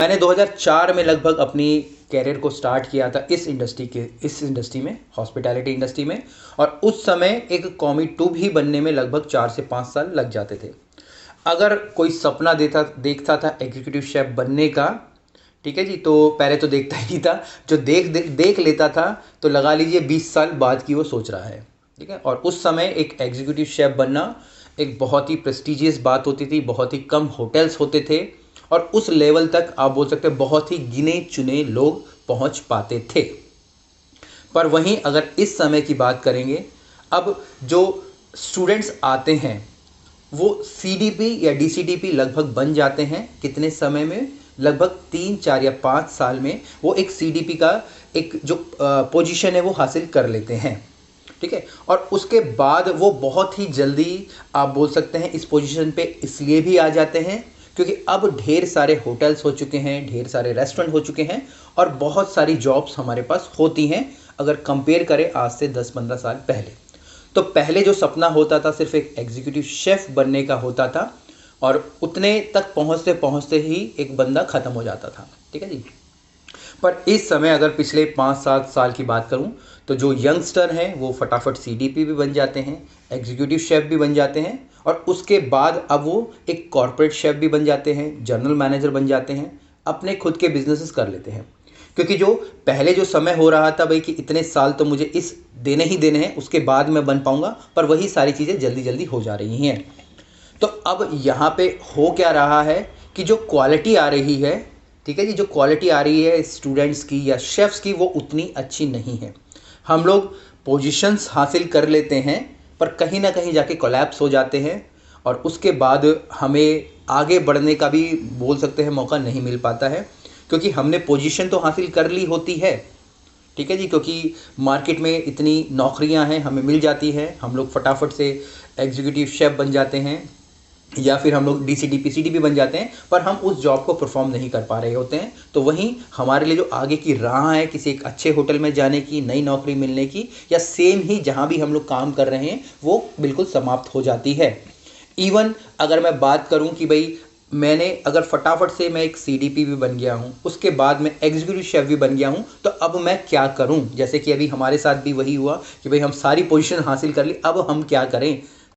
मैंने 2004 में लगभग अपनी कैरियर को स्टार्ट किया था इस इंडस्ट्री में, हॉस्पिटैलिटी इंडस्ट्री में। और उस समय एक कॉमी 2 भी बनने में लगभग 4 से 5 साल लग जाते थे। अगर कोई सपना देखता था एग्जीक्यूटिव शेफ बनने का, ठीक है जी, तो पहले तो देखता ही था। जो देख लेता था तो लगा लीजिए 20 साल बाद की वो सोच रहा है, ठीक है। और उस समय एक एग्जीक्यूटिव शेफ बनना एक बहुत ही प्रेस्टिजियस बात होती थी, बहुत ही कम होटल्स होते थे और उस लेवल तक आप बोल सकते हैं बहुत ही गिने चुने लोग पहुंच पाते थे। पर वहीं अगर इस समय की बात करेंगे, अब जो स्टूडेंट्स आते हैं वो सीडीपी या डीसीडीपी लगभग बन जाते हैं। कितने समय में? लगभग 3, 4 या 5 साल में वो एक सीडीपी का एक जो पोजीशन है वो हासिल कर लेते हैं, ठीक है। और उसके बाद वो बहुत ही जल्दी आप बोल सकते हैं इस पोजीशन पे इसलिए भी आ जाते हैं क्योंकि अब ढेर सारे होटल्स हो चुके हैं, ढेर सारे रेस्टोरेंट हो चुके हैं और बहुत सारी जॉब्स हमारे पास होती हैं अगर कंपेयर करें आज से 10-15 साल पहले। तो पहले जो सपना होता था सिर्फ एक एग्जीक्यूटिव शेफ बनने का होता था और उतने तक पहुंचते पहुंचते ही एक बंदा ख़त्म हो जाता था, ठीक है जी। पर इस समय अगर पिछले 5-7 साल की बात करूं तो जो यंगस्टर हैं वो फटाफट सीडीपी भी बन जाते हैं, एग्जीक्यूटिव शेफ भी बन जाते हैं और उसके बाद अब वो एक कॉर्पोरेट शेफ भी बन जाते हैं, जनरल मैनेजर बन जाते हैं, अपने खुद के बिजनेसेस कर लेते हैं। क्योंकि जो पहले जो समय हो रहा था भाई कि इतने साल तो मुझे इस देने ही देने हैं, उसके बाद मैं बन पाऊंगा, पर वही सारी चीज़ें जल्दी जल्दी हो जा रही हैं। तो अब यहाँ पे हो क्या रहा है कि जो क्वालिटी आ रही है, ठीक है जी, जो क्वालिटी आ रही है स्टूडेंट्स की या शेफ्स की वो उतनी अच्छी नहीं है। हम लोग पोजीशंस हासिल कर लेते हैं पर कहीं ना कहीं जाके कोलैप्स हो जाते हैं और उसके बाद हमें आगे बढ़ने का भी बोल सकते हैं मौका नहीं मिल पाता है क्योंकि हमने पोजीशन तो हासिल कर ली होती है, ठीक है जी, क्योंकि मार्केट में इतनी नौकरियां हैं, हमें मिल जाती हैं, हम लोग फटाफट से एग्जीक्यूटिव शेफ बन जाते हैं या फिर हम लोग डीसीडीपी सीडीपी बन जाते हैं, पर हम उस जॉब को परफॉर्म नहीं कर पा रहे होते हैं। तो वहीं हमारे लिए जो आगे की राह है किसी एक अच्छे होटल में जाने की, नई नौकरी मिलने की या सेम ही जहाँ भी हम लोग काम कर रहे हैं वो बिल्कुल समाप्त हो जाती है। इवन अगर मैं बात करूं कि भाई मैंने अगर फटाफट से मैं एक सीडीपी भी बन गया हूं, उसके बाद मैं एग्जीक्यूटिव शेफ भी बन गया हूं, तो अब मैं क्या करूं? जैसे कि अभी हमारे साथ भी वही हुआ कि भाई हम सारी पोजीशन हासिल कर ली, अब हम क्या करें?